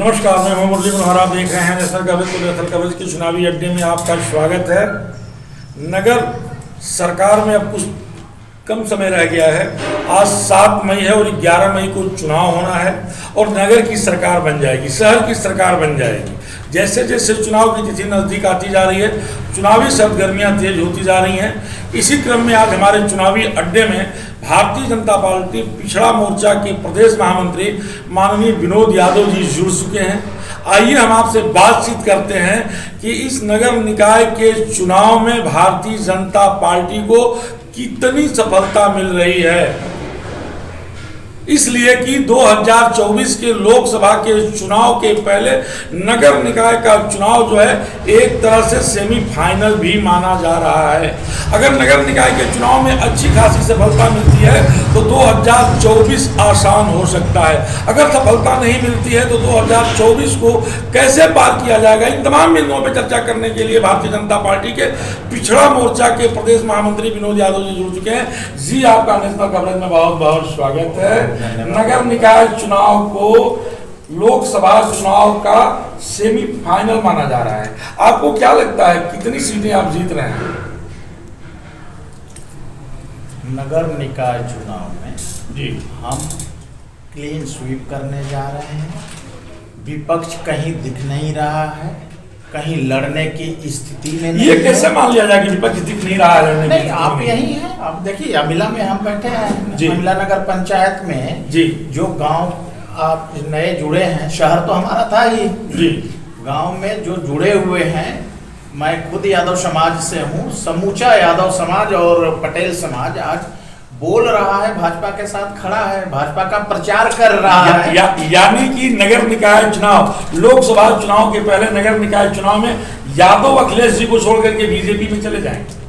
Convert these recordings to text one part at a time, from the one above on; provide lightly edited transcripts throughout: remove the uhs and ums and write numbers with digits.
नमस्कार, मैं मोहम्मद मुरली मनोहर। आप देख रहे हैं नेशनल कवरेज। तो नेशनल कवरेज के चुनावी अड्डे में आपका स्वागत है। नगर सरकार में अब कुछ कम समय रह गया है। आज 7 मई है और 11 मई को चुनाव होना है और नगर की सरकार बन जाएगी, शहर की सरकार बन जाएगी। जैसे जैसे चुनाव की तिथि नज़दीक आती जा रही है, चुनावी सरगर्मियां तेज होती जा रही हैं। इसी क्रम में आज हमारे चुनावी अड्डे में भारतीय जनता पार्टी पिछड़ा मोर्चा के प्रदेश महामंत्री माननीय विनोद यादव जी जुड़ चुके हैं। आइए हम आपसे बातचीत करते हैं कि इस नगर निकाय के चुनाव में भारतीय जनता पार्टी को कितनी सफलता मिल रही है। इसलिए कि 2024 के लोकसभा के चुनाव के पहले नगर निकाय का चुनाव जो है एक तरह से सेमीफाइनल भी माना जा रहा है। अगर नगर निकाय के चुनाव में अच्छी खासी सफलता मिलती है तो 2024 आसान हो सकता है। अगर सफलता नहीं मिलती है तो 2024 को कैसे पार किया जाएगा, इन तमाम बिंदुओं पर चर्चा करने के लिए भारतीय जनता पार्टी के पिछड़ा मोर्चा के प्रदेश महामंत्री विनोद यादव जी जुड़ चुके हैं। जी, आपका नेशनल कवरेज में बहुत बहुत स्वागत है। नगर निकाय चुनाव को लोकसभा चुनाव का सेमीफाइनल माना जा रहा है। आपको क्या लगता है कितनी सीटें आप जीत रहे हैं? नगर निकाय चुनाव में जी हम क्लीन स्वीप करने जा रहे हैं। विपक्ष कहीं दिख नहीं रहा है, कहीं लड़ने की स्थिति में नहीं। ये कैसे मान लिया जाए कि विपक्ष दिख नहीं रहा है? नहीं, आप यही हैं। आप देखिए, अमिला में हम बैठे हैं, अमिला नगर पंचायत में जी, जो गांव आप नए जुड़े हैं, शहर तो हमारा था ही जी, गांव में जो जुड़े हुए हैं, मैं खुद यादव समाज से हूँ। समूचा यादव समाज और पटेल समाज आज बोल रहा है, भाजपा के साथ खड़ा है, भाजपा का प्रचार कर रहा है। यानी कि नगर निकाय चुनाव, लोकसभा चुनाव के पहले नगर निकाय चुनाव में यादव अखिलेश जी को छोड़ करके बीजेपी में चले जाएंगे।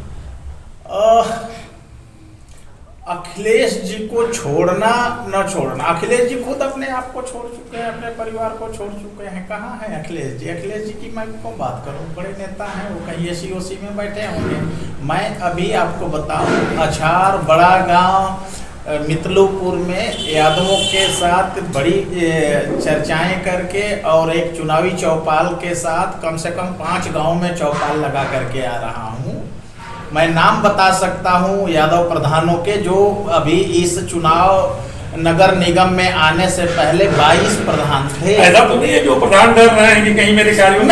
अखिलेश जी को छोड़ना न छोड़ना, अखिलेश जी खुद अपने आप को छोड़ चुके हैं, अपने परिवार को छोड़ चुके हैं। कहाँ है अखिलेश जी? अखिलेश जी की मैं क्यों बात करूँ? बड़े नेता हैं, वो कहीं एसी में बैठे होंगे। मैं अभी आपको बताऊं, अछार बड़ा गांव मितलुपुर में यादवों के साथ बड़ी चर्चाएं करके और एक चुनावी चौपाल के साथ कम से कम 5 गाँव में चौपाल लगा करके आ रहा हूँ। मैं नाम बता सकता हूं यादव प्रधानों के, जो अभी इस चुनाव नगर निगम में आने से पहले 22 प्रधान थे। ऐसा तो नहीं है जो प्रधान डर रहे हैं कि कहीं मेरे कार्यों में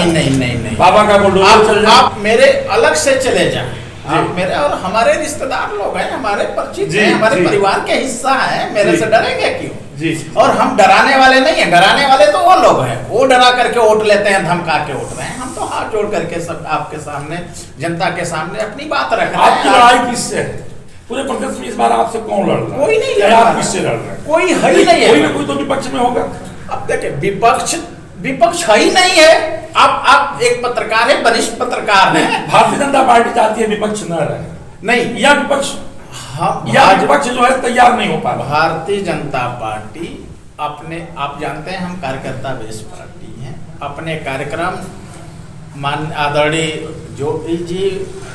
नहीं बाबा का बोल, आप मेरे अलग से चले जाएं। आप मेरे और हमारे रिश्तेदार लोग हैं, हमारे परिचित हैं, हमारे परिवार के हिस्सा हैं, मेरे से डरेंगे क्यों? जी। और हम डराने वाले नहीं हैं। डराने वाले तो वो लोग हैं, वो डरा करके वोट लेते हैं, धमका के वोट रहे हैं। हम तो हाथ जोड़ करके सब आपके सामने, जनता के सामने अपनी बात रख रहे हैं। आपकी लड़ाई किससे है? पूरे प्रदेश में इस बार आपसे कौन लड़ रहा है? कोई नहीं लड़ रहा। आप किससे लड़ रहे हैं? कोई है ही नहीं है। कोई ना कोई तो विपक्ष में होगा। अब देखिए, विपक्ष है ही नहीं है। आप एक पत्रकार है, वरिष्ठ पत्रकार हैं। भारतीय जनता पार्टी चाहती है विपक्ष न रहे, नहीं, या विपक्ष विपक्ष जो है तैयार नहीं हो पा रहा। भारतीय जनता पार्टी अपने, आप जानते हैं हम कार्यकर्ता बेस पार्टी हैं। अपने कार्यक्रम मान आदरणीय जोगी जी,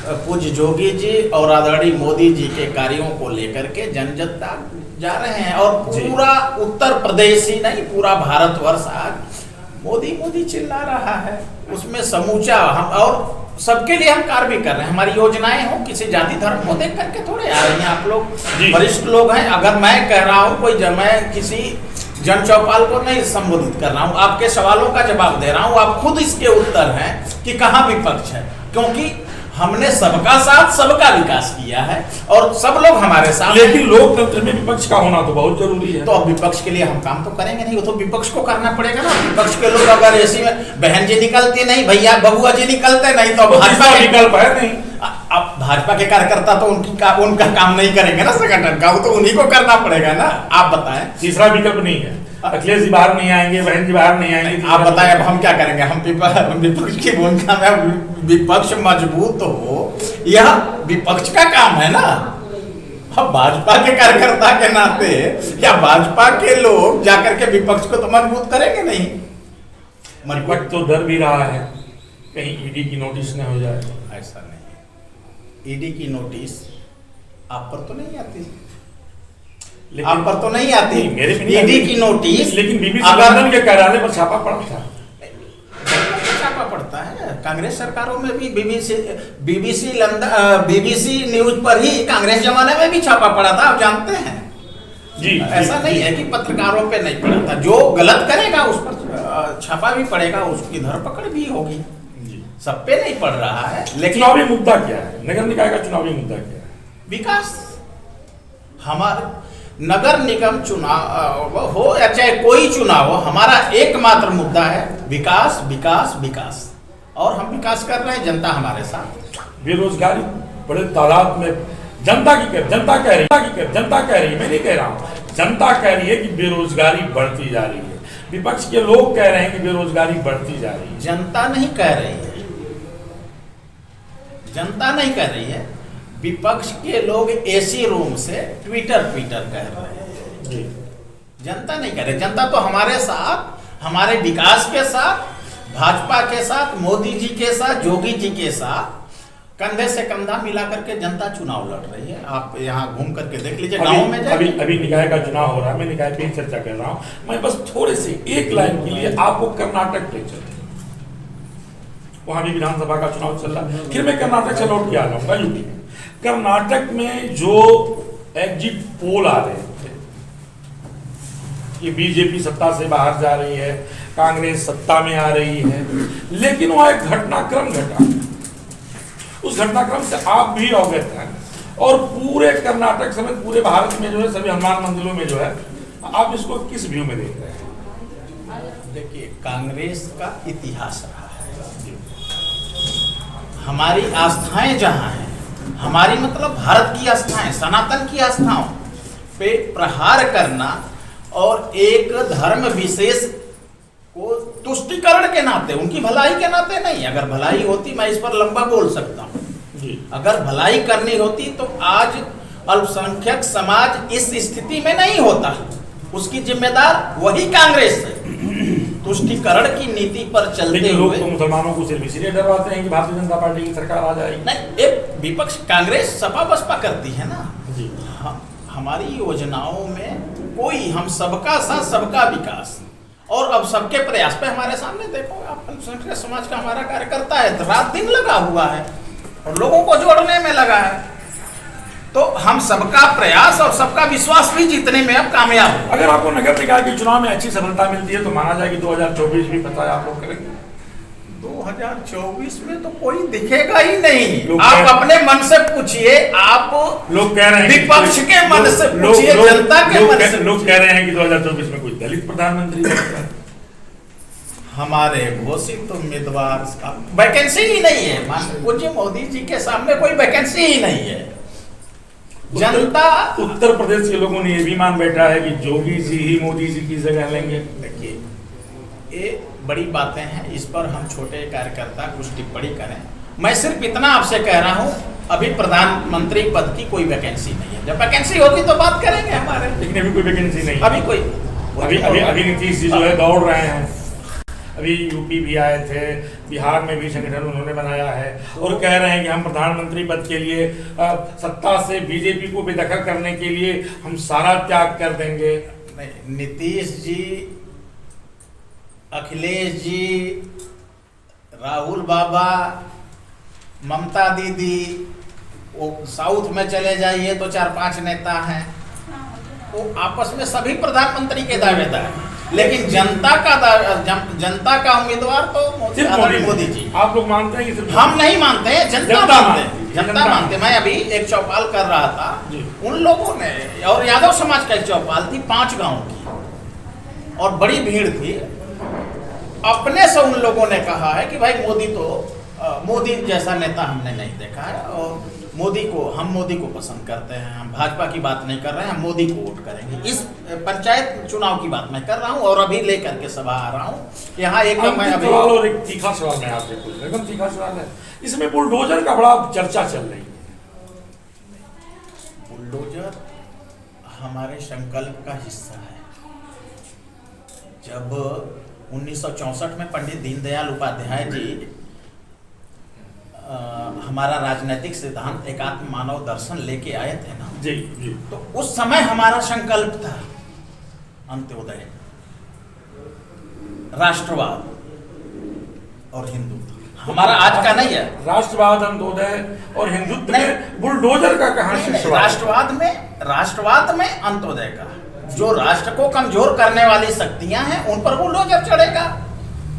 पूज्य जोगी जी और आदरणीय मोदी जी के कार्यों को लेकर के जन तक जा रहे हैं। और पूरा उत्तर प्रदेश ही नहीं, पूरा भारतवर्ष आज मोदी चिल्ला रहा है। उसमें समूचा हम और सबके लिए हम कार्य भी कर रहे हैं। हमारी योजनाएं हो, किसी जाति धर्म को देख करके थोड़े आ रही हैं। आप लोग वरिष्ठ लोग हैं। अगर मैं कह रहा हूँ मैं किसी जन चौपाल को नहीं संबोधित कर रहा हूँ, आपके सवालों का जवाब दे रहा हूँ। आप खुद इसके उत्तर हैं कि कहाँ विपक्ष है, क्योंकि हमने सबका साथ सबका विकास किया है और सब लोग हमारे साथ। लेकिन लोकतंत्र में विपक्ष का होना तो बहुत जरूरी है। तो अब विपक्ष के लिए हम काम तो करेंगे नहीं, वो तो विपक्ष को करना पड़ेगा ना। विपक्ष के लोग अगर ऐसी में बहन जी निकलती नहीं, भैया बबुआ जी निकलते नहीं, तो भाजपा विकल्प है नहीं। अब भाजपा के कार्यकर्ता तो उनका काम नहीं करेंगे ना संगठन का, वो तो उन्हीं को करना पड़ेगा ना। आप बताएं। तीसरा विकल्प नहीं है। अखिलेश जी बाहर नहीं आएंगे, बहन जी बाहर नहीं आएंगे। आप बताएं अब हम क्या करेंगे? हम विपक्ष की भूमिका में, विपक्ष मजबूत हो, यह विपक्ष का काम है ना। अब भाजपा के कार्यकर्ता के नाते या भाजपा के लोग जाकर के विपक्ष को तो मजबूत करेंगे नहीं। विपक्ष तो डर भी रहा है कहीं ईडी की नोटिस न हो जाए। ऐसा नहीं, ईडी की नोटिस आप पर तो नहीं आती। आप पर तो नहीं आती, मेरे ईडी की नोटिस, लेकिन बीबीसी लंदन के कार्यालय पर छापा पड़ा था। छापा पड़ता है कांग्रेस सरकारों में भी, बीबीसी लंदन, बीबीसी न्यूज पर ही कांग्रेस जमाने में भी छापा पड़ा था, आप जानते हैं जी। ऐसा नहीं है कि पत्रकारों पे नहीं पड़ा था। जो गलत करेगा उस पर छापा भी पड़ेगा, उसकी धरपकड़ भी होगी। सब पे नहीं पड़ रहा है। लेकिन चुनावी मुद्दा क्या है? नगर निकाय का चुनावी मुद्दा क्या है? विकास। हमारा नगर निगम चुनाव हो या चाहे कोई चुनाव हो, हमारा एकमात्र मुद्दा है विकास, विकास, विकास। और हम विकास कर रहे हैं, जनता हमारे साथ। बेरोजगारी बड़े तादाद में जनता कह रही है, मैं नहीं कह रहा हूँ, जनता कह रही है कि बेरोजगारी बढ़ती जा रही है। विपक्ष के लोग कह रहे हैं कि बेरोजगारी बढ़ती जा रही है। जनता नहीं कह रही है, जनता नहीं कह रही है, विपक्ष के लोग एसी रूम से ट्विटर कह रहे हैं जी। जनता नहीं कह रही। जनता तो हमारे साथ, हमारे विकास के साथ, भाजपा के साथ, मोदी जी के साथ, योगी जी के साथ कंधे से कंधा मिला करके जनता चुनाव लड़ रही है। आप यहाँ घूम करके देख लीजिए, गाँव में जाइए। अभी निकाय का चुनाव हो रहा है, मैं निकाय पे ही चर्चा कर रहा हूँ। मैं बस थोड़े से एक लाइन के लिए आपको कर्नाटक ले चलूँ, वहां भी विधानसभा का चुनाव चल रहा है। फिर मैं कर्नाटक से लौट के आ जाऊंगा यूपी में। कर्नाटक में जो एग्जिट पोल आ रहे थे कि बीजेपी सत्ता से बाहर जा रही है, कांग्रेस सत्ता में आ रही है, लेकिन वहां एक घटनाक्रम घटा। उस घटनाक्रम से आप भी अवगत हैं, और पूरे कर्नाटक समेत पूरे भारत में जो है, सभी हनुमान मंदिरों में जो है, आप इसको किस व्यू में देख रहे हैं? देखिए, कांग्रेस का इतिहास रहा है, हमारी आस्थाएं जहां हैं, हमारी मतलब भारत की आस्थाएं, सनातन की आस्थाओं पे प्रहार करना और एक धर्म विशेष को तुष्टिकरण के नाते, उनकी भलाई के नाते नहीं। अगर भलाई होती, मैं इस पर लंबा बोल सकता हूँ, अगर भलाई करनी होती तो आज अल्पसंख्यक समाज इस स्थिति में नहीं होता। उसकी जिम्मेदार वही कांग्रेस है, तुष्टिकरण की नीति पर चलते लोग हुए। तो मुसलमानों को सिर्फ इसलिए डरवाते हैं कि भारतीय जनता पार्टी की सरकार आ जाएगी। नहीं, एक विपक्ष कांग्रेस सपा बसपा करती है ना जी। हमारी योजनाओं में कोई, हम सबका साथ सबका विकास, और अब सबके प्रयास पे हमारे सामने देखो, आप अल्पसंख्यक समाज का हमारा कार्यकर्ता है, रात दिन लगा हुआ है और लोगों को जोड़ने में लगा है। तो हम सबका प्रयास और सबका विश्वास भी जीतने में अब कामयाब है। अगर आपको नगर निकाय के चुनाव में अच्छी सफलता मिलती है तो माना जाए कि 2024 भी पता है आप लोग करेंगे। 2024 में तो कोई दिखेगा ही नहीं। आप अपने मन से पूछिए, आप लोग कह रहे हैं, विपक्ष के मन से पूछिए, जनता के मन से। लोग कह रहे हैं कि 2024 में कोई दलित प्रधानमंत्री बनता है। हमारे घोषित उम्मीदवार का वैकेंसी ही नहीं है। माननीय पूज्य मोदी जी के सामने कोई वैकेंसी ही नहीं है। जनता, उत्तर प्रदेश के लोगों ने ये भी मान बैठा है कि योगी जी ही मोदी जी की जगह लेंगे। देखिए, ये बड़ी बातें हैं, इस पर हम छोटे कार्यकर्ता कुछ टिप्पणी करें। मैं सिर्फ इतना आपसे कह रहा हूं, अभी प्रधानमंत्री पद की कोई वैकेंसी नहीं है। जब वैकेंसी होगी तो बात करेंगे हमारे। लेकिन अभी कोई वैकेंसी नहीं, अभी कोई, अभी नीतीश जी जो है दौड़ रहे हैं। अभी यूपी भी आए थे, बिहार में भी संगठन उन्होंने बनाया है और कह रहे हैं कि हम प्रधानमंत्री पद के लिए सत्ता से बीजेपी को बेदखल करने के लिए हम सारा त्याग कर देंगे। नीतीश जी, अखिलेश जी, राहुल बाबा, ममता दीदी, वो साउथ में चले जाइए तो 4-5 नेता हैं, वो आपस में सभी प्रधानमंत्री के दावेदार हैं। लेकिन जनता का उम्मीदवार तो मोदी जी। आप लोग मानते हैं कि सिर्फ हम नहीं मानते हैं, जनता मानते हैं, जनता मानते हैं। मैं अभी एक चौपाल कर रहा था, उन लोगों ने, और यादव समाज का एक चौपाल थी 5 गांव की, और बड़ी भीड़ थी। अपने से उन लोगों ने कहा है कि भाई मोदी जैसा नेता हमने नहीं देखा है, और हम मोदी को पसंद करते हैं। हम भाजपा की बात नहीं कर रहे हैं, हम मोदी को वोट करेंगे। इस पंचायत चुनाव की बात मैं कर रहा हूं, और अभी लेकर के सभा आ रहा हूं यहाँ। एक मैं अभी सवाल और एक तीखा सवाल मैं आपसे पूछ रहा हूं, एकदम तीखा सवाल है। इसमें बुलडोजर का बड़ा चर्चा चल रही है। बुलडोजर हमारे संकल्प का हिस्सा है। जब 1964 में पंडित दीनदयाल उपाध्याय जी हमारा राजनीतिक सिद्धांत एकात्म मानव दर्शन लेके आए थे ना जी जी। तो उस समय हमारा संकल्प था अंत्योदय, राष्ट्रवाद और हिंदुत्व। हमारा आज का नहीं है। राष्ट्रवाद, अंत्योदय और हिंदुत्व में बुलडोजर का कहां से? राष्ट्रवाद में अंत्योदय का, जो राष्ट्र को कमजोर करने वाली शक्तियां हैं उन पर बुलडोजर चढ़ेगा,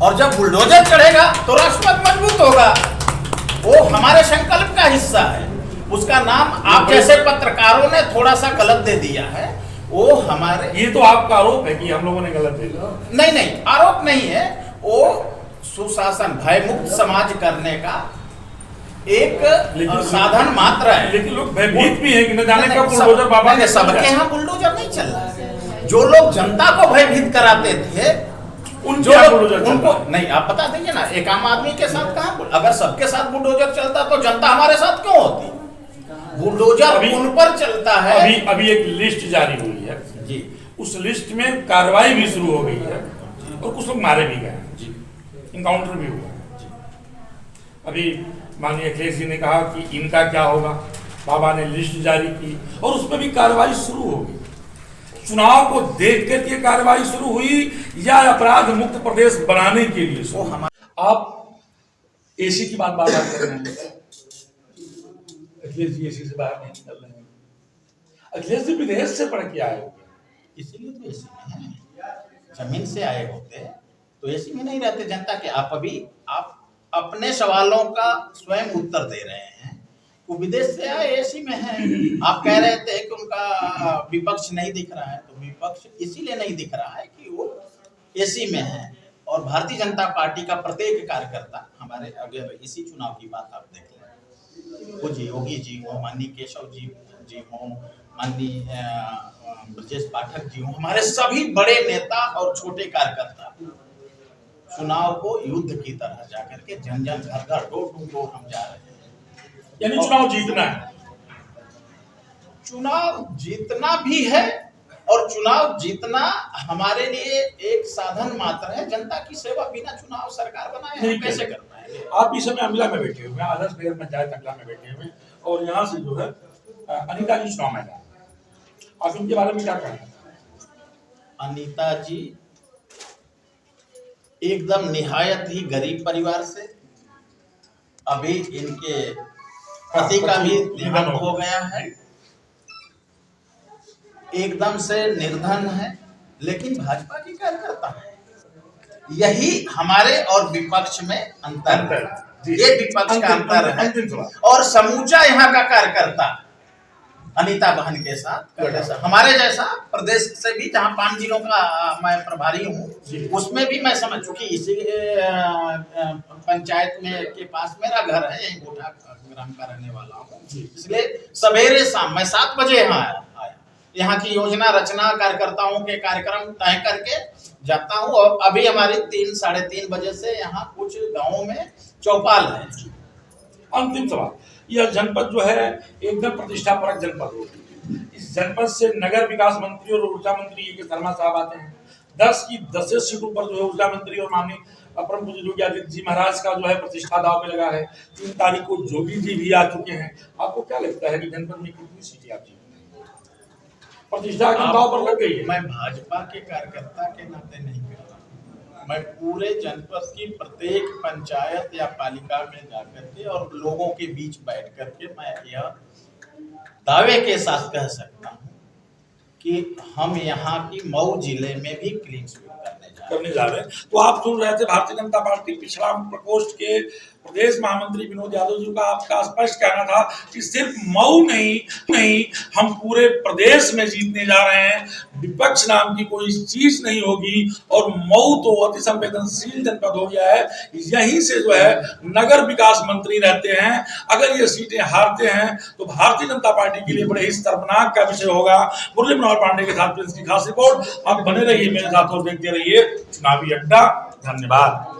और जब बुलडोजर चढ़ेगा तो राष्ट्रवाद मजबूत होगा। वो हमारे संकल्प का हिस्सा है। उसका नाम आप जैसे पत्रकारों ने थोड़ा सा गलत दे दिया है। वो हमारे, ये तो आपका आरोप है कि हम लोगों ने गलत दे दिया। नहीं, आरोप नहीं है। वो सुशासन, भयमुक्त समाज करने का एक साधन मात्र है। लेकिन लोग भयभीत भी है कि न जाने कब बुलडोजर बाबा ने सबके यहाँ बुलडोजर नहीं चल रहा है। जो लोग जनता को भयभीत कराते थे उनको नहीं, आप बता देंगे ना, एक आम आदमी के साथ कहाँ, अगर सबके साथ बुलडोजर चलता तो जनता हमारे साथ क्यों होती? बुलडोजर उन पर चलता है। अभी एक लिस्ट जारी हुई है जी, उस लिस्ट में कार्रवाई भी शुरू हो गई है और कुछ लोग मारे भी गए जी, इनकाउंटर भी हुआ। अभी माननीय अखिलेश जी ने कहा कि इनका क्या होगा, बाबा ने लिस्ट जारी की और उस पर भी कार्रवाई शुरू होगी। चुनाव को देख कर के कार्रवाई शुरू हुई या अपराध मुक्त प्रदेश बनाने के लिए? आप एसी की बात बार बार कर रहे हैं, अखिलेश जी एसी से बाहर नहीं निकल रहे हैं। अखिलेश जी विदेश से पढ़ के आए होंगे, इसीलिए तो एसी में है। जमीन से आए होते तो एसी में नहीं रहते। जनता के आप अपने सवालों का स्वयं उत्तर दे रहे हैं। वो विदेश से आए एसी में है। आप कह रहे थे कि उनका विपक्ष नहीं दिख रहा है, तो विपक्ष इसीलिए नहीं दिख रहा है कि वो एसी में है। और भारतीय जनता पार्टी का प्रत्येक कार्यकर्ता, हमारे अगर इसी चुनाव की बात आप देख लें, वो जी योगी जी हो, माननीय केशव जी हो, माननीय ब्रजेश पाठक जी हो, हमारे सभी बड़े नेता और छोटे कार्यकर्ता चुनाव को युद्ध की तरह जाकर के जन जन घर घर डोर टू डोर हम जा रहे हैं। यानी चुनाव जीतना है। चुनाव जीतना भी है और चुनाव जीतना हमारे लिए एक साधन मात्र है। जनता की सेवा बिना चुनाव सरकार बनाए हम कैसे कर पाएंगे? आप इस समय अमला में बैठे हुए हैं, आदर्श नगर पंचायत अमला में बैठे हुए हैं, और यहाँ से जो है अनीता जी चुनाव मैदान, आप इनके बारे में क्या कहना है? अनीता जी एकदम निहायत ही गरीब परिवार से, अभी इनके पति का भी देहांत हो गया है, एकदम से निर्धन है, लेकिन भाजपा की कार्यकर्ता है। यही हमारे और विपक्ष में अंतर है। ये विपक्ष का अंतर है। और समूचा यहाँ का कार्यकर्ता अनीता बहन के साथ हमारे जैसा प्रदेश से भी, जहाँ 5 जिलों का मैं प्रभारी हूँ, उसमें भी मैं समझ चुकी। इसी पंचायत में के पास मेरा घर है, यही गोठा ग्राम का रहने वाला हूँ, इसलिए सवेरे शाम मैं 7 बजे यहाँ आया। यहाँ की योजना रचना, कार्यकर्ताओं के कार्यक्रम तय करके जाता हूँ। और अभी हमारी 3 साढ़े 3 बजे से यहाँ कुछ गाँवों में चौपाल है। अंतिम सवाल, यह जनपद जो है एकदम प्रतिष्ठापरक जनपद होगी। इस जनपद से नगर विकास मंत्री और ऊर्जा मंत्री ए के शर्मा साहब आते हैं। 10 की 10 सीटों पर जो है ऊर्जा मंत्री और माननीय परम पूज्य योगी आदित्य जी महाराज का जो है प्रतिष्ठा दाव में लगा है। 3 तारीख को जोगी जी भी आ चुके हैं। आपको क्या लगता है कि जनपद में कितनी सीटें आप जीतेंगे? प्रतिष्ठा के दाव पर लग गई है। मैं भाजपा के कार्यकर्ता के नाते नहीं कर रहा, मैं पूरे जनपद की प्रत्येक पंचायत या पालिका में जाकर के और लोगों के बीच बैठ करके मैं यह दावे के साथ कह सकता हूं कि हम यहाँ की मऊ जिले में भी क्लीन स्वीप करने जा रहे हैं। तो आप सुन रहे थे भारतीय जनता पार्टी पिछड़ा प्रकोष्ठ के प्रदेश महामंत्री विनोद यादव जी का आपका स्पष्ट कहना था कि सिर्फ मऊ नहीं हम पूरे प्रदेश में जीतने जा रहे हैं। विपक्ष नाम की कोई चीज नहीं होगी और मऊ तो अति संवेदनशील जनपद हो गया है। यहीं से जो है नगर विकास मंत्री रहते हैं। अगर ये सीटें हारते हैं तो भारतीय जनता पार्टी के लिए बड़े ही शर्मनाक का विषय होगा। मुरली मनोहर पांडे के साथ प्रिंस की खास रिपोर्ट। आप बने रहिए मेरे साथ और देखते रहिए चुनावी अड्डा। धन्यवाद।